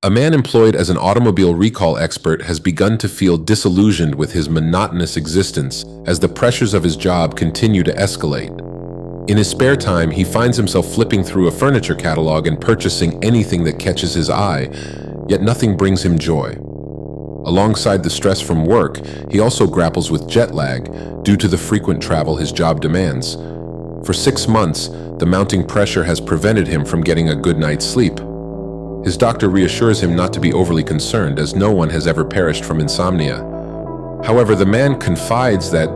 A man employed as an automobile recall expert has begun to feel disillusioned with his monotonous existence as the pressures of his job continue to escalate. In his spare time, he finds himself flipping through a furniture catalog and purchasing anything that catches his eye, yet nothing brings him joy. Alongside the stress from work, he also grapples with jet lag due to the frequent travel his job demands. For 6 months, the mounting pressure has prevented him from getting a good night's sleep. His doctor reassures him not to be overly concerned, as no one has ever perished from insomnia. However, the man confides that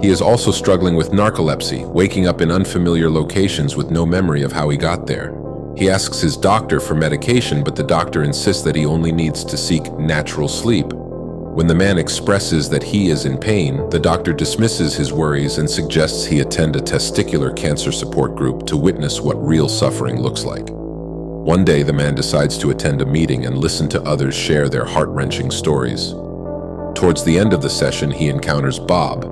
he is also struggling with narcolepsy, waking up in unfamiliar locations with no memory of how he got there. He asks his doctor for medication, but the doctor insists that he only needs to seek natural sleep. When the man expresses that he is in pain, the doctor dismisses his worries and suggests he attend a testicular cancer support group to witness what real suffering looks like. One day, the man decides to attend a meeting and listen to others share their heart-wrenching stories. Towards the end of the session, he encounters Bob,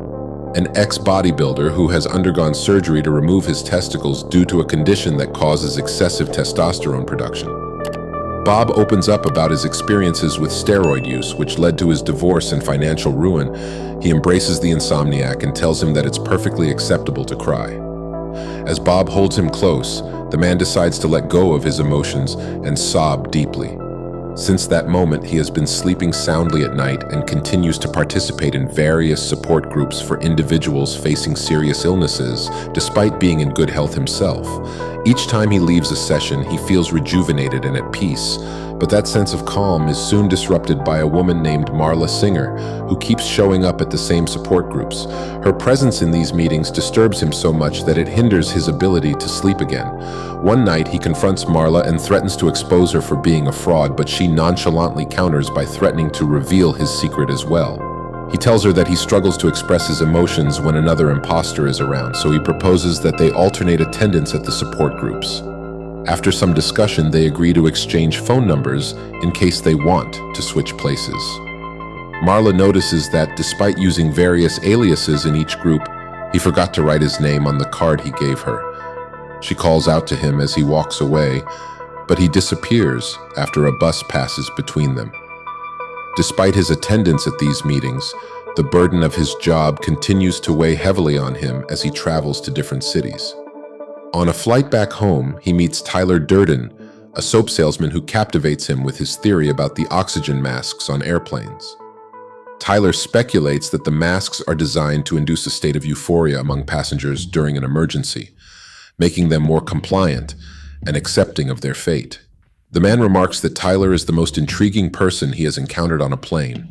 an ex-bodybuilder who has undergone surgery to remove his testicles due to a condition that causes excessive testosterone production. Bob opens up about his experiences with steroid use, which led to his divorce and financial ruin. He embraces the insomniac and tells him that it's perfectly acceptable to cry. As Bob holds him close, the man decides to let go of his emotions and sob deeply. Since that moment, he has been sleeping soundly at night and continues to participate in various support groups for individuals facing serious illnesses, despite being in good health himself. Each time he leaves a session, he feels rejuvenated and at peace, but that sense of calm is soon disrupted by a woman named Marla Singer, who keeps showing up at the same support groups. Her presence in these meetings disturbs him so much that it hinders his ability to sleep again. One night, he confronts Marla and threatens to expose her for being a fraud, but she nonchalantly counters by threatening to reveal his secret as well. He tells her that he struggles to express his emotions when another imposter is around, so he proposes that they alternate attendance at the support groups. After some discussion, they agree to exchange phone numbers in case they want to switch places. Marla notices that despite using various aliases in each group, he forgot to write his name on the card he gave her. She calls out to him as he walks away, but he disappears after a bus passes between them. Despite his attendance at these meetings, the burden of his job continues to weigh heavily on him as he travels to different cities. On a flight back home, he meets Tyler Durden, a soap salesman who captivates him with his theory about the oxygen masks on airplanes. Tyler speculates that the masks are designed to induce a state of euphoria among passengers during an emergency, making them more compliant and accepting of their fate. The man remarks that Tyler is the most intriguing person he has encountered on a plane.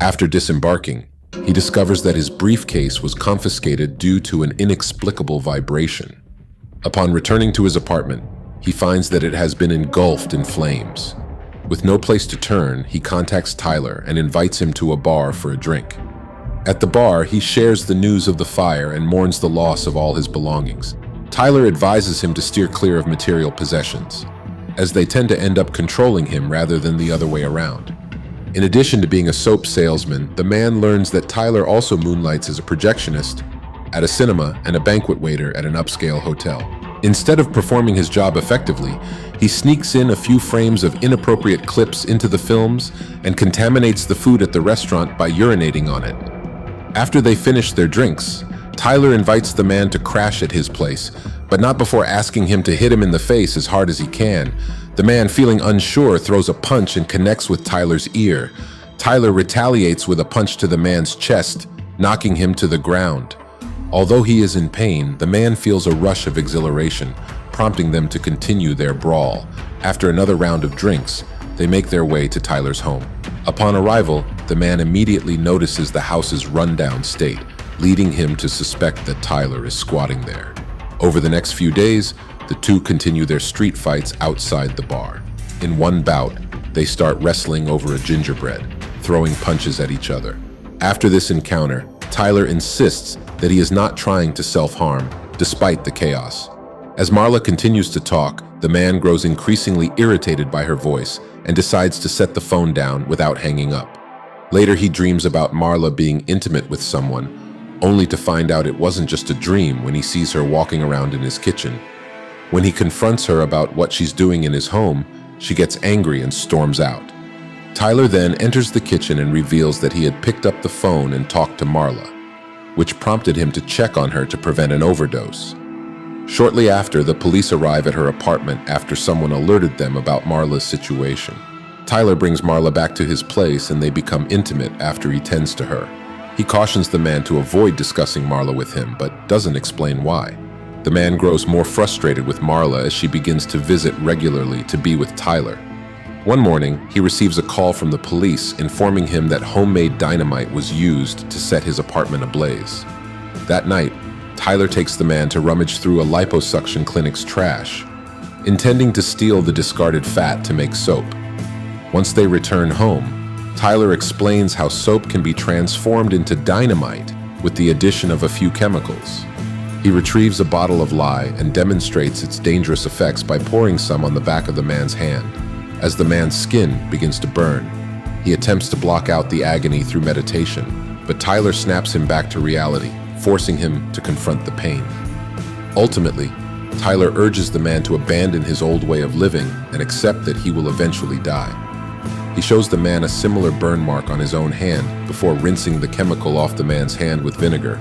After disembarking, he discovers that his briefcase was confiscated due to an inexplicable vibration. Upon returning to his apartment, he finds that it has been engulfed in flames. With no place to turn, he contacts Tyler and invites him to a bar for a drink. At the bar, he shares the news of the fire and mourns the loss of all his belongings. Tyler advises him to steer clear of material possessions, as they tend to end up controlling him rather than the other way around. In addition to being a soap salesman, the man learns that Tyler also moonlights as a projectionist at a cinema and a banquet waiter at an upscale hotel. Instead of performing his job effectively, he sneaks in a few frames of inappropriate clips into the films and contaminates the food at the restaurant by urinating on it. After they finish their drinks, Tyler invites the man to crash at his place, but not before asking him to hit him in the face as hard as he can. The man, feeling unsure, throws a punch and connects with Tyler's ear. Tyler retaliates with a punch to the man's chest, knocking him to the ground. Although he is in pain, the man feels a rush of exhilaration, prompting them to continue their brawl. After another round of drinks, they make their way to Tyler's home. Upon arrival, the man immediately notices the house's rundown state, leading him to suspect that Tyler is squatting there. Over the next few days, the two continue their street fights outside the bar. In one bout, they start wrestling over a gingerbread, throwing punches at each other. After this encounter, Tyler insists that he is not trying to self-harm, despite the chaos. As Marla continues to talk, the man grows increasingly irritated by her voice and decides to set the phone down without hanging up. Later, he dreams about Marla being intimate with someone, only to find out it wasn't just a dream when he sees her walking around in his kitchen. When he confronts her about what she's doing in his home, She gets angry and storms out. Tyler then enters the kitchen and reveals that he had picked up the phone and talked to Marla, which prompted him to check on her to prevent an overdose. Shortly after, the police arrive at her apartment after someone alerted them about Marla's situation. Tyler brings Marla back to his place and they become intimate after he tends to her. He cautions the man to avoid discussing Marla with him, but doesn't explain why. The man grows more frustrated with Marla as she begins to visit regularly to be with Tyler. One morning, he receives a call from the police informing him that homemade dynamite was used to set his apartment ablaze. That night, Tyler takes the man to rummage through a liposuction clinic's trash, intending to steal the discarded fat to make soap. Once they return home, Tyler explains how soap can be transformed into dynamite with the addition of a few chemicals. He retrieves a bottle of lye and demonstrates its dangerous effects by pouring some on the back of the man's hand. As the man's skin begins to burn, he attempts to block out the agony through meditation, but Tyler snaps him back to reality, forcing him to confront the pain. Ultimately, Tyler urges the man to abandon his old way of living and accept that he will eventually die. He shows the man a similar burn mark on his own hand before rinsing the chemical off the man's hand with vinegar.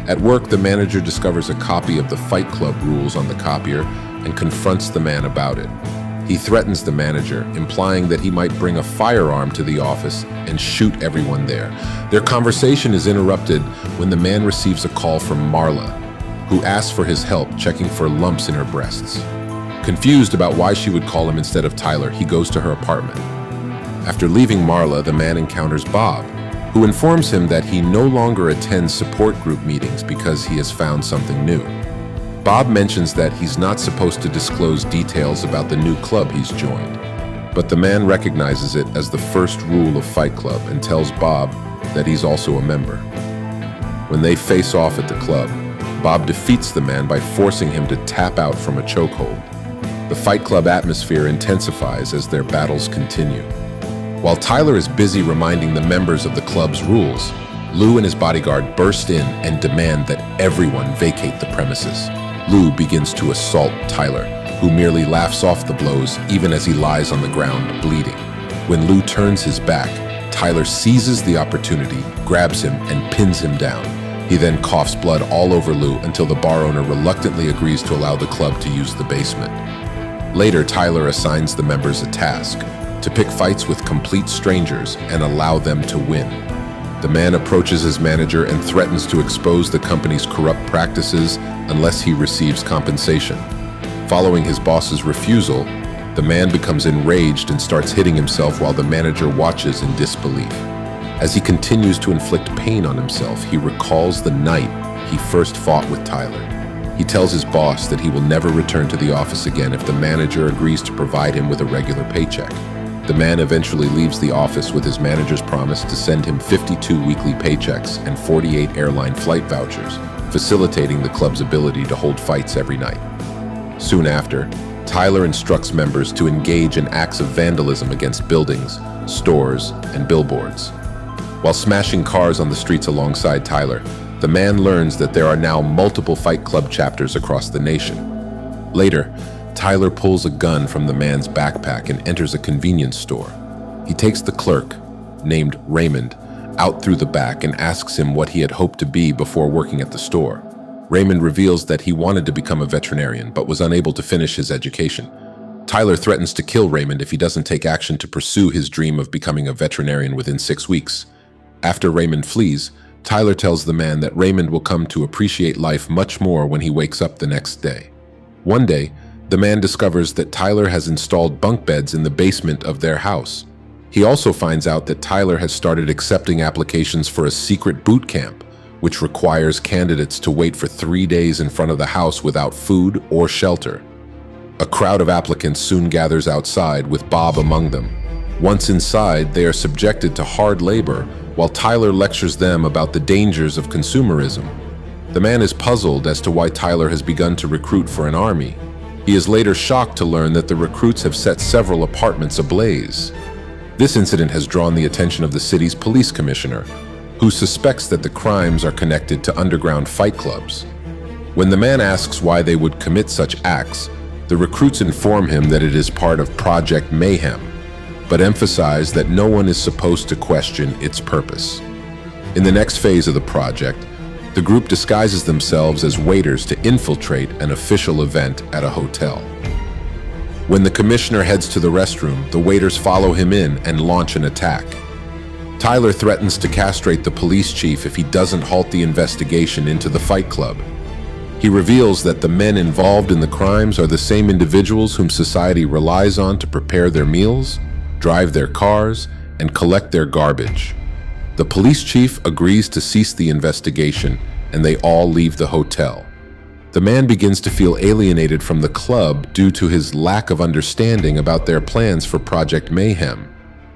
At work, the manager discovers a copy of the Fight Club rules on the copier and confronts the man about it. He threatens the manager, implying that he might bring a firearm to the office and shoot everyone there. Their conversation is interrupted when the man receives a call from Marla, who asks for his help checking for lumps in her breasts. Confused about why she would call him instead of Tyler, he goes to her apartment. After leaving Marla, the man encounters Bob, who informs him that he no longer attends support group meetings because he has found something new. Bob mentions that he's not supposed to disclose details about the new club he's joined, but the man recognizes it as the first rule of Fight Club and tells Bob that he's also a member. When they face off at the club, Bob defeats the man by forcing him to tap out from a chokehold. The Fight Club atmosphere intensifies as their battles continue. While Tyler is busy reminding the members of the club's rules, Lou and his bodyguard burst in and demand that everyone vacate the premises. Lou begins to assault Tyler, who merely laughs off the blows even as he lies on the ground bleeding. When Lou turns his back, Tyler seizes the opportunity, grabs him, and pins him down. He then coughs blood all over Lou until the bar owner reluctantly agrees to allow the club to use the basement. Later, Tyler assigns the members a task: to pick fights with complete strangers and allow them to win. The man approaches his manager and threatens to expose the company's corrupt practices unless he receives compensation. Following his boss's refusal, the man becomes enraged and starts hitting himself while the manager watches in disbelief. As he continues to inflict pain on himself, he recalls the night he first fought with Tyler. He tells his boss that he will never return to the office again if the manager agrees to provide him with a regular paycheck. The man eventually leaves the office with his manager's promise to send him 52 weekly paychecks and 48 airline flight vouchers, facilitating the club's ability to hold fights every night. Soon after, Tyler instructs members to engage in acts of vandalism against buildings, stores, and billboards. While smashing cars on the streets alongside Tyler, the man learns that there are now multiple Fight Club chapters across the nation. Later, Tyler pulls a gun from the man's backpack and enters a convenience store. He takes the clerk, named Raymond, out through the back and asks him what he had hoped to be before working at the store. Raymond reveals that he wanted to become a veterinarian but was unable to finish his education. Tyler threatens to kill Raymond if he doesn't take action to pursue his dream of becoming a veterinarian within 6 weeks. After Raymond flees, Tyler tells the man that Raymond will come to appreciate life much more when he wakes up the next day. One day, the man discovers that Tyler has installed bunk beds in the basement of their house. He also finds out that Tyler has started accepting applications for a secret boot camp, which requires candidates to wait for 3 days in front of the house without food or shelter. A crowd of applicants soon gathers outside, with Bob among them. Once inside, they are subjected to hard labor, while Tyler lectures them about the dangers of consumerism. The man is puzzled as to why Tyler has begun to recruit for an army. He is later shocked to learn that the recruits have set several apartments ablaze. This incident has drawn the attention of the city's police commissioner, who suspects that the crimes are connected to underground fight clubs. When the man asks why they would commit such acts, The recruits inform him that it is part of Project Mayhem, but emphasize that no one is supposed to question its purpose. In the next phase of the project, the group disguises themselves as waiters to infiltrate an official event at a hotel. When the commissioner heads to the restroom, the waiters follow him in and launch an attack. Tyler threatens to castrate the police chief if he doesn't halt the investigation into the Fight Club. He reveals that the men involved in the crimes are the same individuals whom society relies on to prepare their meals, drive their cars, and collect their garbage. The police chief agrees to cease the investigation, and they all leave the hotel. The man begins to feel alienated from the club due to his lack of understanding about their plans for Project Mayhem.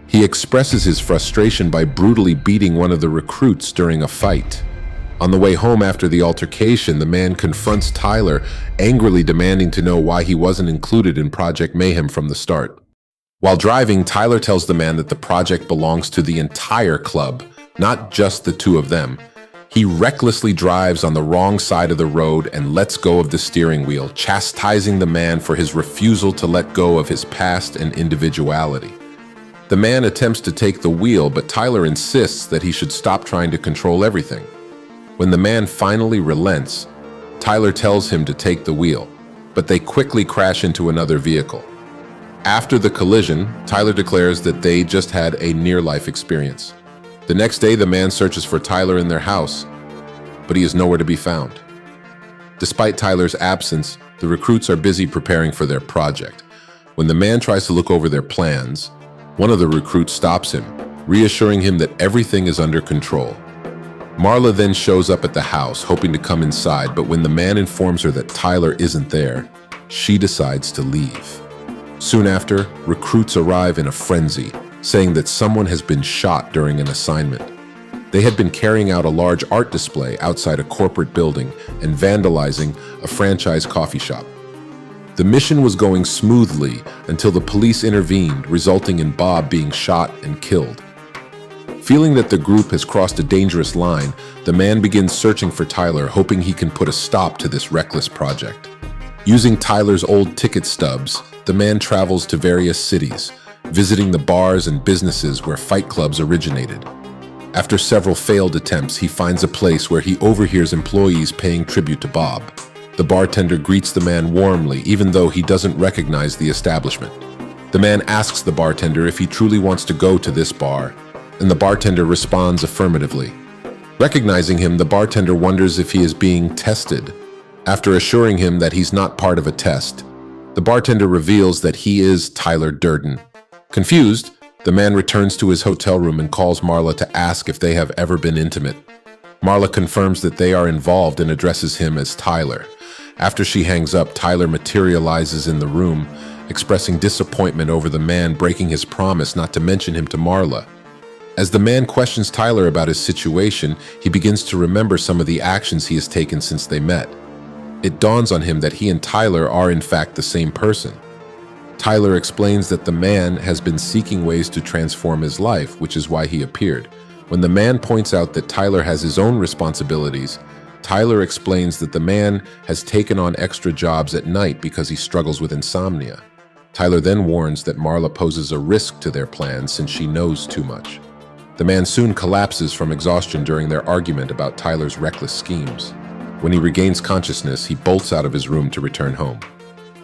He expresses his frustration by brutally beating one of the recruits during a fight. On the way home after the altercation, the man confronts Tyler, angrily demanding to know why he wasn't included in Project Mayhem from the start. While driving, Tyler tells the man that the project belongs to the entire club, not just the two of them. He recklessly drives on the wrong side of the road and lets go of the steering wheel, chastising the man for his refusal to let go of his past and individuality. The man attempts to take the wheel, but Tyler insists that he should stop trying to control everything. When the man finally relents, Tyler tells him to take the wheel, but they quickly crash into another vehicle. After the collision, Tyler declares that they just had a near-life experience. The next day, the man searches for Tyler in their house, but he is nowhere to be found. Despite Tyler's absence, the recruits are busy preparing for their project. When the man tries to look over their plans, one of the recruits stops him, reassuring him that everything is under control. Marla then shows up at the house, hoping to come inside, but when the man informs her that Tyler isn't there, she decides to leave. Soon after, recruits arrive in a frenzy, saying that someone has been shot during an assignment. They had been carrying out a large art display outside a corporate building and vandalizing a franchise coffee shop. The mission was going smoothly until the police intervened, resulting in Bob being shot and killed. Feeling that the group has crossed a dangerous line, the man begins searching for Tyler, hoping he can put a stop to this reckless project. Using Tyler's old ticket stubs, the man travels to various cities, visiting the bars and businesses where fight clubs originated. After several failed attempts, he finds a place where he overhears employees paying tribute to Bob. The bartender greets the man warmly, even though he doesn't recognize the establishment. The man asks the bartender if he truly wants to go to this bar, and the bartender responds affirmatively. Recognizing him, the bartender wonders if he is being tested. After assuring him that he's not part of a test, the bartender reveals that he is Tyler Durden. Confused, the man returns to his hotel room and calls Marla to ask if they have ever been intimate. Marla confirms that they are involved and addresses him as Tyler. After she hangs up, Tyler materializes in the room, expressing disappointment over the man breaking his promise not to mention him to Marla. As the man questions Tyler about his situation, he begins to remember some of the actions he has taken since they met. It dawns on him that he and Tyler are in fact the same person. Tyler explains that the man has been seeking ways to transform his life, which is why he appeared. When the man points out that Tyler has his own responsibilities, Tyler explains that the man has taken on extra jobs at night because he struggles with insomnia. Tyler then warns that Marla poses a risk to their plans since she knows too much. The man soon collapses from exhaustion during their argument about Tyler's reckless schemes. When he regains consciousness, he bolts out of his room to return home.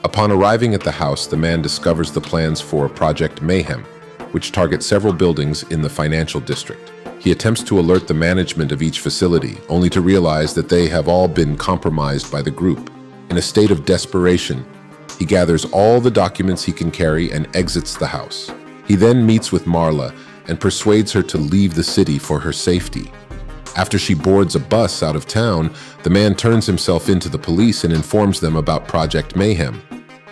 Upon arriving at the house, the man discovers the plans for Project Mayhem, which target several buildings in the financial district. He attempts to alert the management of each facility, only to realize that they have all been compromised by the group. In a state of desperation, he gathers all the documents he can carry and exits the house. He then meets with Marla and persuades her to leave the city for her safety. After she boards a bus out of town, the man turns himself into the police and informs them about Project Mayhem.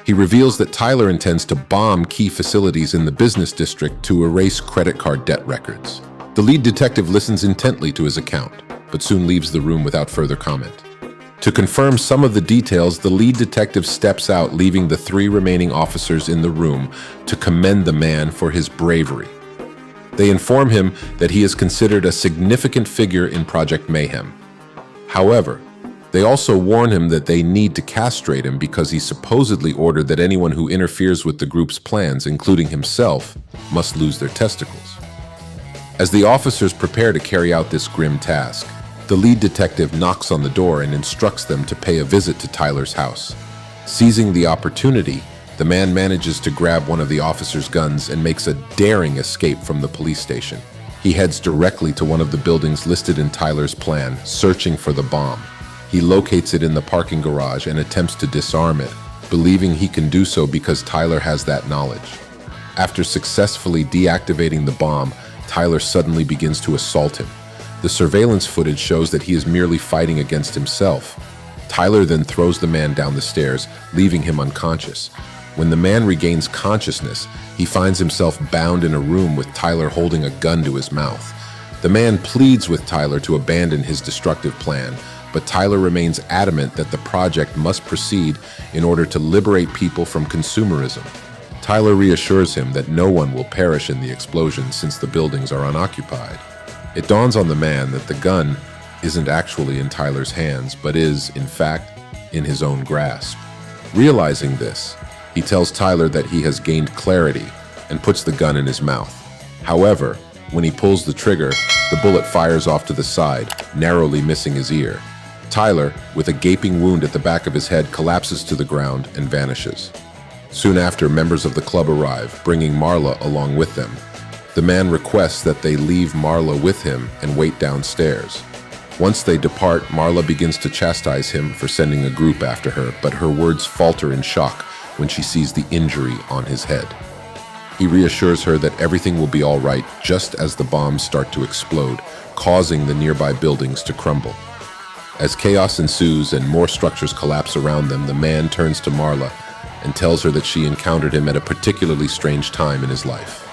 He reveals that Tyler intends to bomb key facilities in the business district to erase credit card debt records. The lead detective listens intently to his account, but soon leaves the room without further comment. To confirm some of the details, the lead detective steps out, leaving the three remaining officers in the room to commend the man for his bravery. They inform him that he is considered a significant figure in Project Mayhem. However, They also warn him that they need to castrate him because he supposedly ordered that anyone who interferes with the group's plans, including himself, must lose their testicles. As the officers prepare to carry out this grim task, the lead detective knocks on the door and instructs them to pay a visit to Tyler's house. Seizing the opportunity, the man manages to grab one of the officers' guns and makes a daring escape from the police station. He heads directly to one of the buildings listed in Tyler's plan, searching for the bomb. He locates it in the parking garage and attempts to disarm it, believing he can do so because Tyler has that knowledge. After successfully deactivating the bomb, Tyler suddenly begins to assault him. The surveillance footage shows that he is merely fighting against himself. Tyler then throws the man down the stairs, leaving him unconscious. When the man regains consciousness, he finds himself bound in a room with Tyler holding a gun to his mouth. The man pleads with Tyler to abandon his destructive plan, but Tyler remains adamant that the project must proceed in order to liberate people from consumerism. Tyler reassures him that no one will perish in the explosion since the buildings are unoccupied. It dawns on the man that the gun isn't actually in Tyler's hands, but is, in fact, in his own grasp. Realizing this, he tells Tyler that he has gained clarity and puts the gun in his mouth. However, when he pulls the trigger, the bullet fires off to the side, narrowly missing his ear. Tyler, with a gaping wound at the back of his head, collapses to the ground and vanishes. Soon after, members of the club arrive, bringing Marla along with them. The man requests that they leave Marla with him and wait downstairs. Once they depart, Marla begins to chastise him for sending a group after her, but her words falter in shock when she sees the injury on his head. He reassures her that everything will be all right just as the bombs start to explode, causing the nearby buildings to crumble. As chaos ensues and more structures collapse around them, the man turns to Marla and tells her that she encountered him at a particularly strange time in his life.